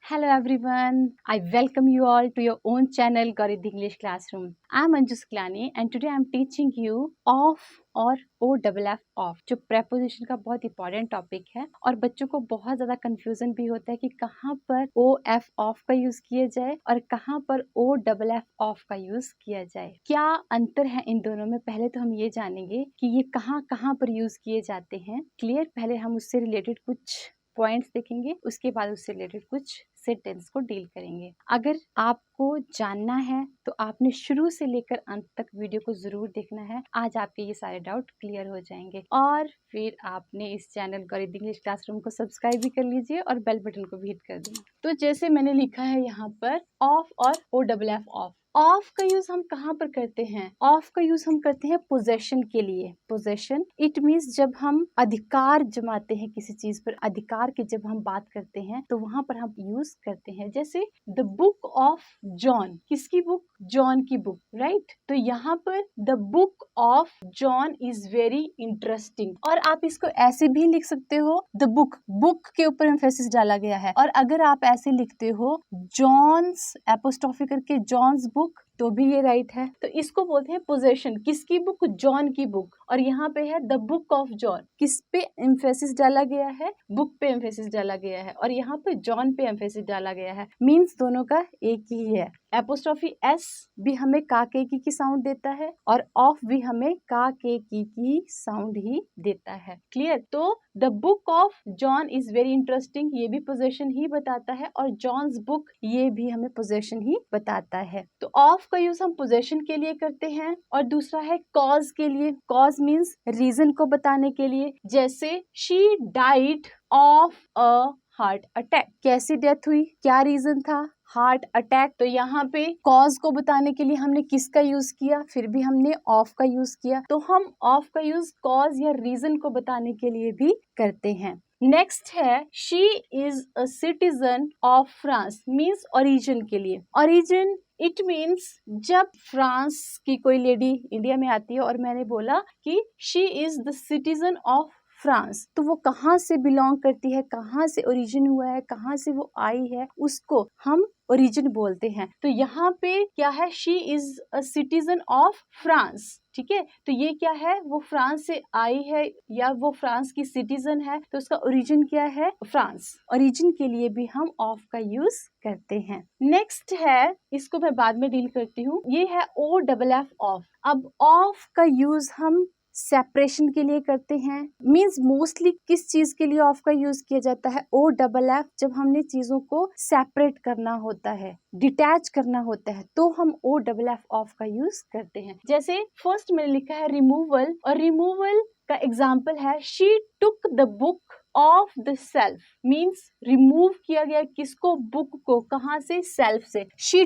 Hello everyone, I welcome you all to your own channel Gauri English Classroom. I'm Anju Sklani and today I'm teaching you off और OFF of जो preposition का बहुत important topic है और बच्चों को बहुत ज़्यादा कंफ्यूजन भी होता है कि कहाँ पर OF ऑफ का यूज़ किया जाए और कहाँ पर OFF ऑफ का यूज़ किया जाए। क्या अंतर है इन दोनों में, पहले तो हम ये जानेंगे कि ये कहाँ कहाँ पर यूज़ किए जाते हैं। क्लियर, पहले हम उससे रिलेटेड कुछ पॉइंट्स देखेंगे, उसके बाद उससे रिलेटेड कुछ सेंटेंस को डील करेंगे। अगर आपको जानना है तो आपने शुरू से लेकर अंत तक वीडियो को जरूर देखना है। आज आपके ये सारे डाउट क्लियर हो जाएंगे और फिर आपने इस चैनल गौरी इंग्लिश क्लासरूम को सब्सक्राइब भी कर लीजिए और बेल बटन को भी हिट कर दें। तो जैसे मैंने लिखा है यहाँ पर ऑफ और OFF ऑफ। ऑफ का यूज हम कहाँ पर करते हैं? ऑफ का यूज हम करते हैं पोजेशन के लिए। पोजेशन इट मीन्स जब हम अधिकार जमाते हैं किसी चीज पर, अधिकार की जब हम बात करते हैं तो वहां पर हम यूज करते हैं। जैसे द बुक ऑफ जॉन, किसकी बुक? जॉन की बुक, राइट। तो यहाँ पर the book of John is very interesting. और आप इसको ऐसे भी लिख सकते हो, द बुक, बुक के ऊपर एम्फेसिस डाला गया है। और अगर आप ऐसे लिखते हो जॉन्स एपोस्ट्रोफी करके जॉन्स बुक, तो भी ये राइट है। तो इसको बोलते हैं पोजेशन। किसकी बुक? जॉन की बुक। और यहाँ पे है द बुक ऑफ जॉन, किस पे एम्फेसिस डाला गया है? बुक पे एम्फेसिस डाला गया है और यहाँ पे जॉन पे एम्फेसिस डाला गया है। मीन्स दोनों का एक ही है। एपोस्ट्रोफी एस भी हमें का के की साउंड देता है और ऑफ भी हमें का के की साउंड ही देता है। क्लियर? तो the book of John is very interesting, ये भी पोजेशन ही बताता है और जॉन्स बुक ये भी हमें पोजेशन ही बताता है। तो ऑफ का यूज हम पोजेशन के लिए करते हैं और दूसरा है कॉज के लिए। कॉज मीन्स रीजन को बताने के लिए। जैसे she died of a heart attack, कैसी डेथ हुई, क्या रीजन था? Heart attack. तो यहाँ पे कॉज को बताने के लिए हमने किसका यूज किया? फिर भी हमने ऑफ का यूज किया। तो हम ऑफ का यूज कॉज या रीजन को बताने के लिए भी करते हैं। नेक्स्ट है she is a citizen of France, means origin के लिए। ओरिजिन इट मीन्स जब फ्रांस की कोई लेडी इंडिया में आती है और मैंने बोला कि she is the citizen of France, तो वो कहाँ से बिलोंग करती है, कहाँ से ओरिजिन हुआ है, कहाँ से वो आई है, उसको हम ओरिजिन बोलते हैं। तो यहाँ पे क्या है? She is a citizen of France. ठीक है, तो ये क्या है? वो फ्रांस से आई है या वो फ्रांस की सिटीजन है, तो उसका ओरिजिन क्या है? फ्रांस। ओरिजिन के लिए भी हम ऑफ का यूज करते हैं। नेक्स्ट है, इसको मैं बाद में डील करती हूँ, ये है OFF ऑफ। अब ऑफ का यूज हम सेपरेशन के लिए करते हैं। मींस मोस्टली किस चीज के लिए ऑफ का यूज किया जाता है? OFF जब हमने चीजों को सेपरेट करना होता है, डिटैच करना होता है, तो हम OFF ऑफ का यूज करते हैं। जैसे फर्स्ट मैंने लिखा है रिमूवल, और रिमूवल का एग्जाम्पल है she took the book of the self. Means remove किया गया किसको? बुक को। कहाँ से? सेल्फ से। शी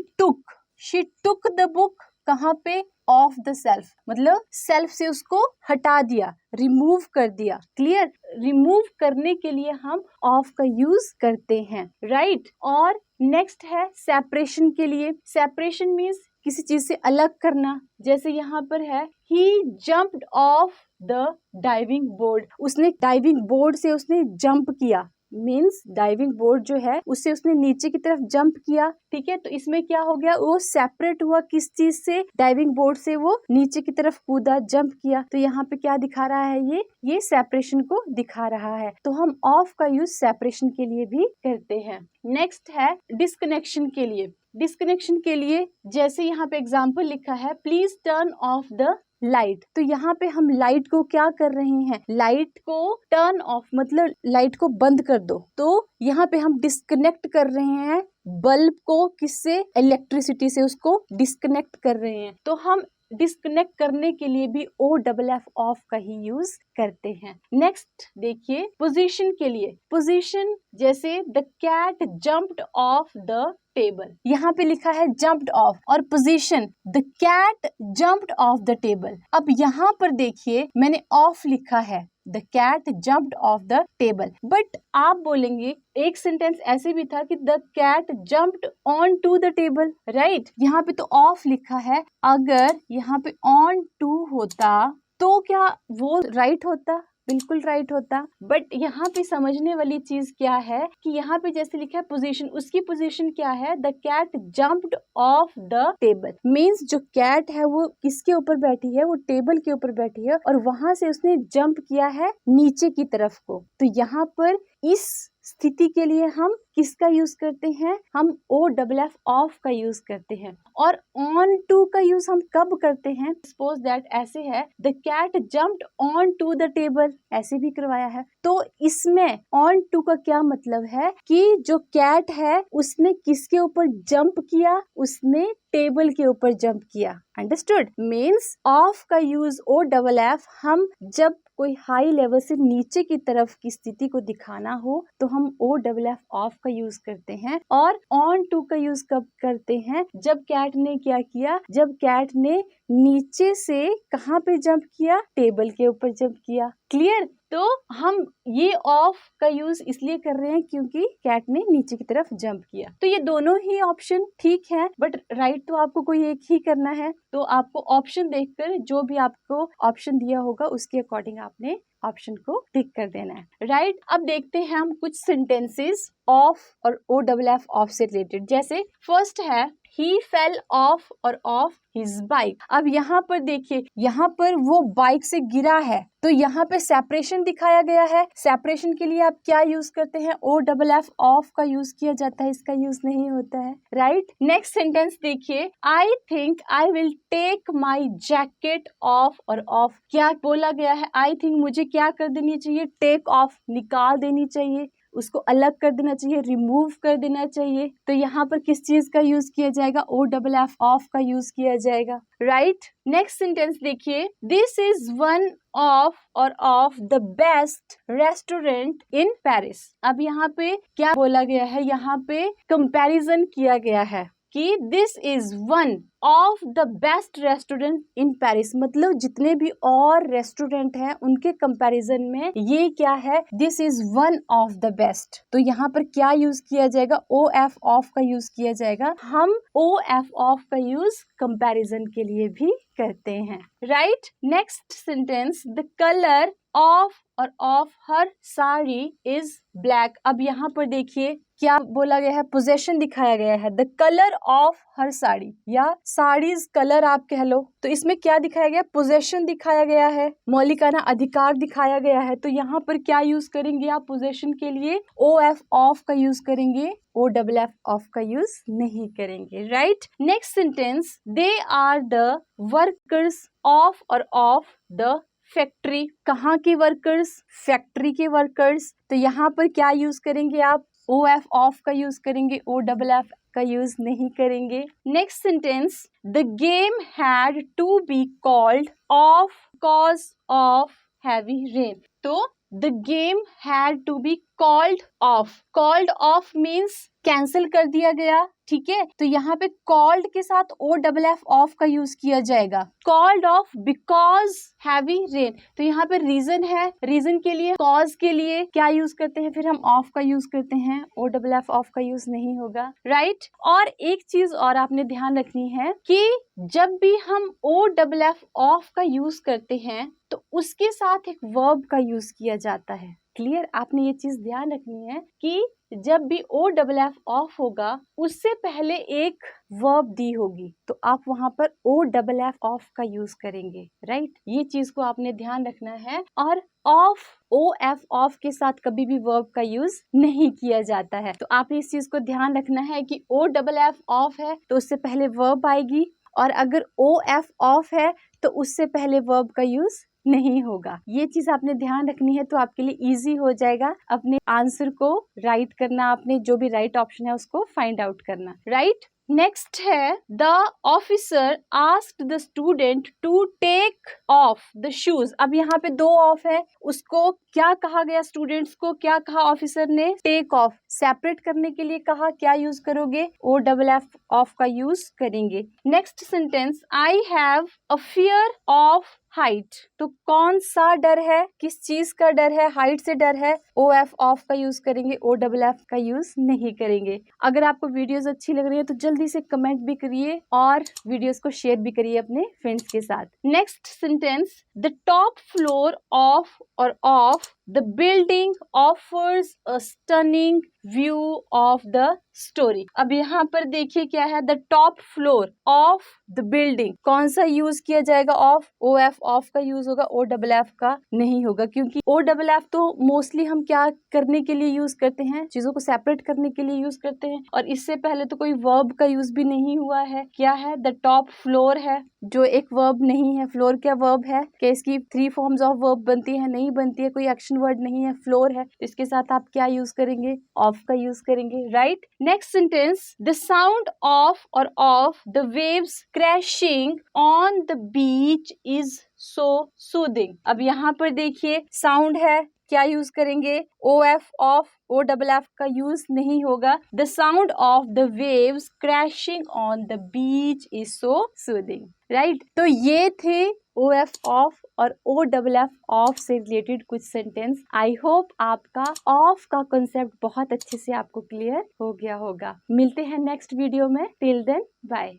टुक द बुक कहाँ पे? ऑफ द सेल्फ, मतलब सेल्फ से उसको हटा दिया, रिमूव कर दिया। क्लियर? रिमूव करने के लिए हम ऑफ का यूज करते हैं, राइट। और नेक्स्ट है सेपरेशन के लिए। सेपरेशन मीन्स किसी चीज से अलग करना। जैसे यहाँ पर है ही jumped off the diving board, उसने डाइविंग बोर्ड से उसने जंप किया। मीन्स डाइविंग बोर्ड जो है उससे उसने नीचे की तरफ जंप किया। ठीक है, तो इसमें क्या हो गया? वो सेपरेट हुआ किस चीज से? डाइविंग बोर्ड से वो नीचे की तरफ कूदा, जंप किया। तो यहाँ पे क्या दिखा रहा है? ये सेपरेशन को दिखा रहा है। तो हम ऑफ का यूज सेपरेशन के लिए भी करते हैं। नेक्स्ट है डिस्कनेक्शन के लिए। डिस्कनेक्शन के लिए जैसे यहाँ पे एग्जाम्पल लिखा है please turn off the light, तो यहाँ पे हम लाइट को क्या कर रहे हैं? लाइट को टर्न ऑफ, मतलब लाइट को बंद कर दो। तो यहाँ पे हम डिस्कनेक्ट कर रहे हैं बल्ब को, किससे? इलेक्ट्रिसिटी से उसको डिस्कनेक्ट कर रहे हैं। तो हम डिस्कनेक्ट करने के लिए भी OFF ऑफ का ही यूज करते हैं। नेक्स्ट देखिए पोजीशन के लिए। पोजीशन जैसे the cat jumped off the table, यहाँ पे लिखा है जंप्ड ऑफ, और position the cat jumped off the table. अब यहाँ पर देखिए मैंने ऑफ लिखा है, the cat jumped off the table, but आप बोलेंगे एक सेंटेंस ऐसे भी था कि the cat jumped on to the table, right. यहाँ पे तो ऑफ लिखा है, अगर यहाँ पे ऑन टू होता तो क्या वो राइट होता? बिल्कुल राइट होता। बट यहाँ पे समझने वाली चीज क्या है कि यहाँ पे जैसे लिखा है पोजीशन, उसकी पोजीशन क्या है, the cat jumped off the table. Means जो कैट है वो किसके ऊपर बैठी है, वो टेबल के ऊपर बैठी है और वहां से उसने जंप किया है नीचे की तरफ को। तो यहाँ पर इस स्थिति के लिए हम किसका यूज करते हैं, हम OFF ऑफ का यूज करते हैं। और ऑन टू का यूज हम कब करते हैं, सपोज दैट ऐसे है, the cat jumped on to the table, ऐसे भी करवाया है। तो इसमें ऑन टू का क्या मतलब है कि जो कैट है उसने किसके ऊपर जंप किया, उसने टेबल के ऊपर जंप किया। अंडरस्टूड। मीन्स ऑफ का यूज OFF हम जब कोई हाई लेवल से नीचे की तरफ की स्थिति को दिखाना हो तो हम OFF ऑफ का यूज करते हैं। और ऑन टू का यूज कब करते हैं, जब कैट ने क्या किया, जब कैट ने नीचे से कहाँ पे जंप किया, टेबल के ऊपर जंप किया। क्लियर। तो हम ये ऑफ का यूज इसलिए कर रहे हैं क्योंकि कैट ने नीचे की तरफ जंप किया। तो ये दोनों ही ऑप्शन ठीक है, बट राइट तो आपको कोई एक ही करना है। तो आपको ऑप्शन देखकर जो भी आपको ऑप्शन दिया होगा उसके अकॉर्डिंग आपने ऑप्शन को टिक कर देना है। राइट। अब देखते हैं हम कुछ सेंटेंसेस ऑफ और OFF ऑफ से रिलेटेड। जैसे फर्स्ट है he fell off और off his bike। अब यहाँ पर देखिए, यहाँ पर वो बाइक से गिरा है तो यहाँ पे सेपरेशन दिखाया गया है। सेपरेशन के लिए आप क्या यूज करते हैं, OFF ऑफ का यूज किया जाता है, इसका यूज नहीं होता है। राइट। नेक्स्ट सेंटेंस देखिए, I think I will take my jacket off और ऑफ। क्या बोला गया है, आई थिंक मुझे क्या कर देनी चाहिए, टेक ऑफ, निकाल देनी चाहिए, उसको अलग कर देना चाहिए, रिमूव कर देना चाहिए। तो यहाँ पर किस चीज का यूज किया जाएगा, OFF ऑफ का यूज किया जाएगा। राइट। नेक्स्ट सेंटेंस देखिए, दिस इज वन ऑफ और of the best restaurant in Paris. अब यहाँ पे क्या बोला गया है, यहाँ पे कंपैरिजन किया गया है कि this is one of the best restaurant in Paris, मतलब जितने भी और रेस्टोरेंट हैं उनके कंपैरिजन में ये क्या है, this is one of the best. तो यहाँ पर क्या यूज किया जाएगा, OF ऑफ का यूज किया जाएगा। हम OF ऑफ का यूज कंपैरिजन के लिए भी करते हैं। Right. Next sentence, the colour of और of her sari is black. अब यहाँ पर देखिए क्या बोला गया है, पोजेशन दिखाया गया है, the colour of her sari या साड़ीज कलर आप कह लो। तो इसमें क्या दिखाया गया, पोजेशन दिखाया गया है, मौलिकाना अधिकार दिखाया गया है। तो यहाँ पर क्या यूज करेंगे आप पोजेशन के लिए, OF ऑफ का यूज करेंगे, OFF ऑफ का यूज नहीं करेंगे। Right. Next sentence, they are the workers of और ऑफ द फैक्ट्री। कहाँ के वर्कर्स, फैक्ट्री के वर्कर्स। तो यहाँ पर क्या यूज करेंगे आप, OF ऑफ का यूज करेंगे, OFF का यूज नहीं करेंगे। Next sentence, the game had to be called off because of heavy rain. तो the game had to be called off, called off means cancel कर दिया गया। ठीक है। तो यहाँ पे कॉल्ड के साथ OFF ऑफ का यूज किया जाएगा, called off because heavy rain. तो यहाँ पे रीजन है, रीजन के लिए, कॉज के लिए क्या यूज करते हैं, फिर हम ऑफ का यूज करते हैं, OFF ऑफ का यूज नहीं होगा। राइट। और एक चीज और आपने ध्यान रखनी है कि जब भी हम OFF ऑफ का यूज करते हैं तो उसके साथ एक वर्ब का यूज किया जाता है। क्लियर। आपने ये चीज ध्यान रखनी है कि जब भी OFF ऑफ होगा उससे पहले एक वर्ब दी होगी तो आप वहां पर OFF ऑफ का यूज करेंगे। राइट। ये चीज को आपने ध्यान रखना है। और ऑफ, OF ऑफ के साथ कभी भी वर्ब का यूज नहीं किया जाता है। तो आप इस चीज को ध्यान रखना है कि OFF ऑफ है तो उससे पहले वर्ब आएगी, और अगर OF ऑफ है तो उससे पहले वर्ब का यूज नहीं होगा। ये चीज आपने ध्यान रखनी है तो आपके लिए इजी हो जाएगा अपने आंसर को राइट करना, आपने जो भी राइट ऑप्शन है उसको फाइंड आउट करना। राइट। नेक्स्ट है, the officer asked the student to take off the shoes. अब यहाँ पे दो ऑफ है, उसको क्या कहा गया, स्टूडेंट्स को क्या कहा ऑफिसर ने, टेक ऑफ। सेपरेट करने के लिए कहा, क्या यूज करोगे, OFF ऑफ का यूज करेंगे। Next sentence, I have a fear of height. तो कौन सा डर है, किस चीज का डर है? हाइट से डर है, ओ एफ ऑफ का यूज करेंगे, ओ डबल एफ का यूज नहीं करेंगे। अगर आपको वीडियोस अच्छी लग रही है तो जल्दी से कमेंट भी करिए और वीडियोस को शेयर भी करिए अपने फ्रेंड्स के साथ। Next sentence, the top floor of और of the building offers a stunning view of the story. अब यहाँ पर देखिए क्या है, the top floor of the building, कौन सा यूज किया जाएगा? ऑफ, ओ एफ ऑफ का यूज होगा, ओ डबल एफ का नहीं होगा, क्योंकि ओ डबल एफ तो मोस्टली हम क्या करने के लिए यूज करते हैं? चीजों को सेपरेट करने के लिए यूज करते हैं, और इससे पहले तो कोई वर्ब का यूज भी नहीं हुआ है। क्या है? द टॉप फ्लोर है, जो एक वर्ब नहीं है। फ्लोर क्या वर्ब है? क्या इसकी 3 फॉर्म्स ऑफ वर्ब बनती है? नहीं बनती है, कोई एक्शन वर्ड नहीं है, फ्लोर है। इसके साथ आप क्या यूज करेंगे? ऑफ का यूज करेंगे, right. Next sentence, the sound of और of the waves crashing on the beach is so soothing. अब यहाँ पर देखिए साउंड है, क्या यूज करेंगे? O F of, O double F का यूज नहीं होगा। The sound of the waves crashing on the beach is so soothing, right. तो ये थे ओ एफ ऑफ और ओ डबल एफ ऑफ से रिलेटेड कुछ सेंटेंस। आई होप आपका ऑफ का कंसेप्ट बहुत अच्छे से आपको क्लियर हो गया होगा। मिलते हैं नेक्स्ट वीडियो में, टिल देन बाय।